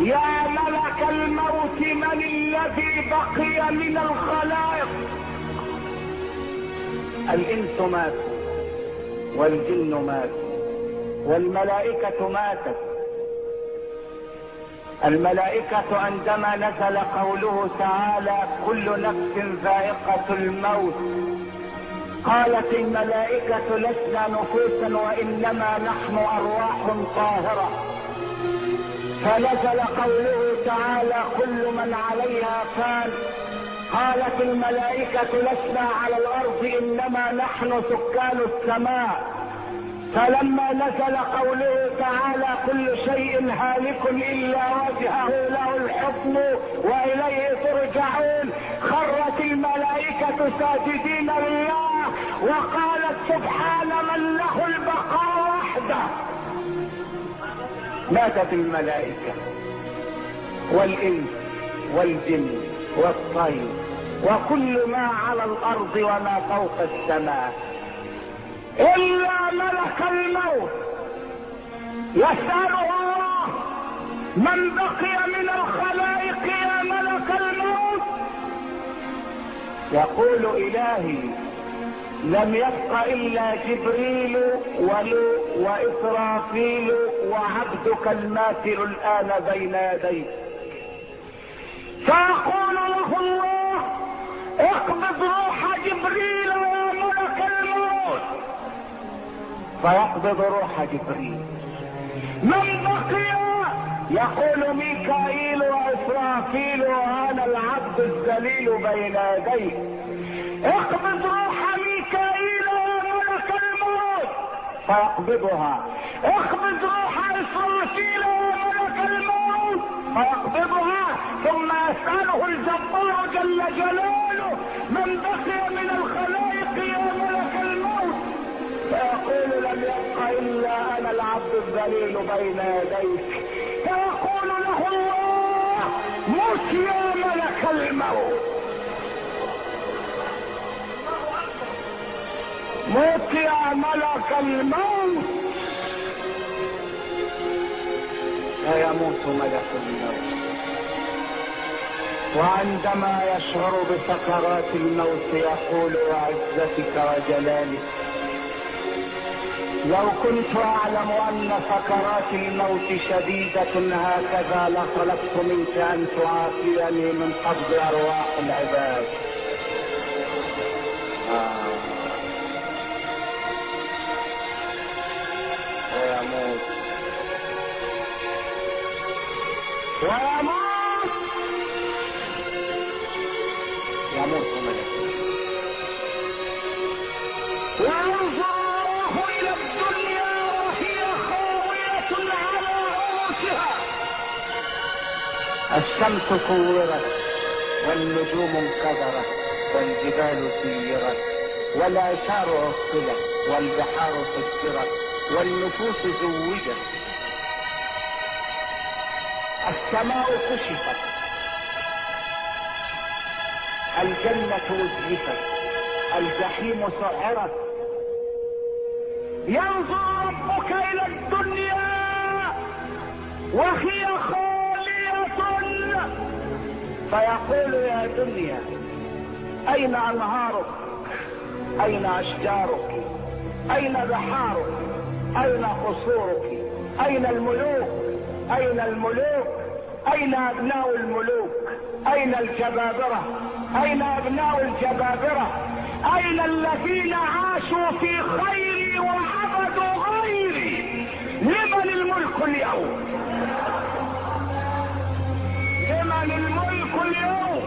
يا ملك الموت من الذي بقي من الخلائق؟ الانس ماتوا والجن ماتوا والملائكة ماتت. الملائكة عندما نزل قوله تعالى كل نفس ذائقة الموت، قالت الملائكة لسنا نفوسا وإنما نحن أرواح طاهرة. فنزل قوله تعالى كل من عليها فان، قالت الملائكة لسنا على الأرض إنما نحن سكان السماء. فلما نزل قوله تعالى كل شيء هالك إلا وجهه له الحكم وإليه ترجعون، خرت الملائكة ساجدين لله وقالت سبحان من له البقاء وحده. ماتت الملائكة والإنس والجن والطير وكل ما على الأرض وما فوق السماء، إلا ملك الموت يسأله الله من بقي من الخلائق يا ملك الموت؟ يقول إلهي لم يبق إلا جبريل وإسرافيل وعبدك الماثل الآن بين يديك. فيقول له الله اقبض روح جبريل يا ملك الموت، فيقبض روح جبريل. من بقي؟ يقول ميكائيل وإسرافيل وأنا العبد الذليل بين يديك. اقبض روح ميكائيل يا ملك الموت، فيقبضها. اقبض روح إسرافيل يا ملك الموت، فيقبضها. ثم يسأله الجبار جل جلاله من بقي من الخلائق يا ملك الموت؟ فيقول لم يبق إلا أنا العبد الذليل بين يديك. فيقول له الله مت يا ملك الموت، مت يا ملك الموت. لا يموت ملك الموت، وعندما يشعر بسكرات الموت يقول وعزتك وجلالك لو كنت أعلم أن سكرات الموت شديدة هكذا لطلبت منك أن تعافيني من قبض أرواح العباد. ويموت ويموت، يموت ملك. وينظر الله إلى الدنيا وهي خاوية على عروشها. الشمس كورت والنجوم انكدرت والجبال سيرت والعشار عطلت والبحار سكرت والنفوس زوجت. السماء كشفت، الجنة أزلفت، الجحيم سعرت. ينظر ربك إلى الدنيا وهي خالية فيقول يا دنيا أين أنهارك؟ أين أشجارك؟ أين بحارك؟ أين قصورك؟ أين الملوك؟ أين الملوك؟ أين أبناء الملوك؟ أين الجبابرة؟ أين أبناء الجبابرة؟ أين الذين عاشوا في خيري وعبدوا غيري؟ لمن الملك اليوم؟ لمن الملك اليوم؟